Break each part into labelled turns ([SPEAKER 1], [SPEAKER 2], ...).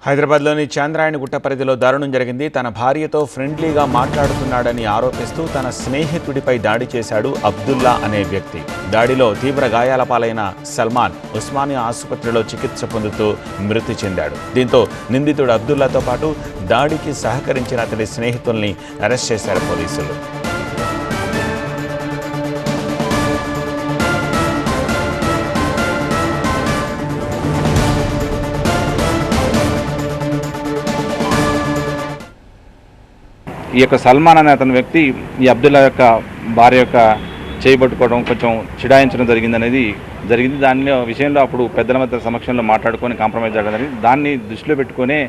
[SPEAKER 1] హైదరాబాద్లోని చాంద్రాయణగుట్ట పరిధిలో దారుణం జరిగింది. తన భార్యతో ఫ్రెండ్లీగా మాట్లాడుతున్నాడని ఆరోపిస్తూ తన స్నేహితుడిపై దాడి చేశాడు అబ్దుల్లా అనే వ్యక్తి. దాడిలో తీవ్ర గాయాల పాలైన సల్మాన్ ఉస్మానియా ఆసుపత్రిలో చికిత్స పొందుతూ మృతి చెందాడు. దీంతో నిందితుడు అబ్దుల్లాతో పాటు దాడికి సహకరించిన అతడి స్నేహితుల్ని అరెస్ట్ చేశారు పోలీసులు.
[SPEAKER 2] ఈ యొక్క సల్మాన్ అనే అతని వ్యక్తి ఈ అబ్దుల్లా యొక్క భార్య యొక్క చేయబట్టుకోవడం కొంచెం చిడాయించడం జరిగింది. దాని విషయంలో అప్పుడు పెద్దల మధ్య సమక్షంలో మాట్లాడుకొని కాంప్రమైజ్ అవ్వడం జరిగింది. దాన్ని దృష్టిలో పెట్టుకొని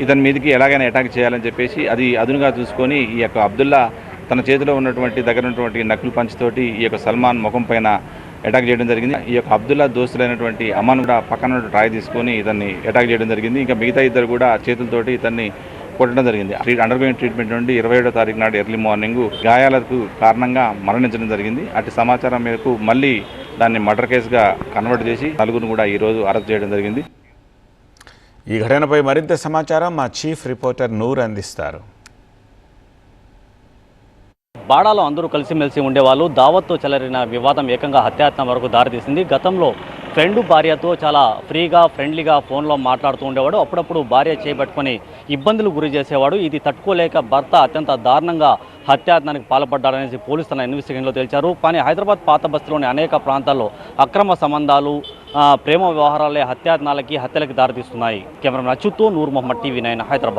[SPEAKER 2] ఇతని మీదకి ఎలాగైనా అటాక్ చేయాలని చెప్పేసి అది అదునుగా చూసుకొని ఈ యొక్క అబ్దుల్లా తన చేతిలో ఉన్నటువంటి దగ్గర ఉన్నటువంటి నక్కులు పంచుతోటి ఈ యొక్క సల్మాన్ ముఖం పైన అటాక్ చేయడం జరిగింది. ఈ యొక్క అబ్దుల్లా దోస్తులైనటువంటి అమాన్ కూడా పక్కన ట్రాయ్ తీసుకొని ఇతన్ని అటాక్ చేయడం జరిగింది. ఇంకా మిగతా ఇద్దరు కూడా చేతులతోటి ఇతన్ని కొట్టడం జరిగింది. అండర్గోయింగ్ ట్రీట్మెంట్ నుండి 27వ తారీఖు నాడు ఎర్లీ మార్నింగ్ గాయాలకు కారణంగా మరణించడం జరిగింది. అటు సమాచారం మేరకు మళ్ళీ దాన్ని మర్డర్ కేసుగా కన్వర్ట్ చేసి నలుగురిని కూడా ఈరోజు అరెస్ట్ చేయడం జరిగింది.
[SPEAKER 1] ఈ ఘటనపై మరింత సమాచారం మా చీఫ్ రిపోర్టర్ నూర్ అందిస్తారు.
[SPEAKER 3] బాడాలో అందరూ కలిసిమెలిసి ఉండేవాళ్ళు. దావత్తో చెలరిన వివాదం ఏకంగా హత్యాయత్నం వరకు దారితీసింది. గతంలో ఫ్రెండ్ భార్యతో చాలా ఫ్రీగా ఫ్రెండ్లీగా ఫోన్లో మాట్లాడుతూ ఉండేవాడు. అప్పుడప్పుడు భార్య చేపట్టుకొని ఇబ్బందులు గురి చేసేవాడు. ఇది తట్టుకోలేక భర్త అత్యంత దారుణంగా హత్యాయత్నానికి పాల్పడ్డాడనేసి పోలీసులు తన ఇన్వెస్టిగేషన్లో తేల్చారు. కానీ హైదరాబాద్ పాత బస్తీలోని అనేక ప్రాంతాల్లో అక్రమ సంబంధాలు, ప్రేమ వ్యవహారాలే హత్యాయత్నాలకి హత్యలకి దారితీస్తున్నాయి. కెమెరామెన్ అచ్యుత్తో నూర్ మొహమ్మద్, TV9 హైదరాబాద్.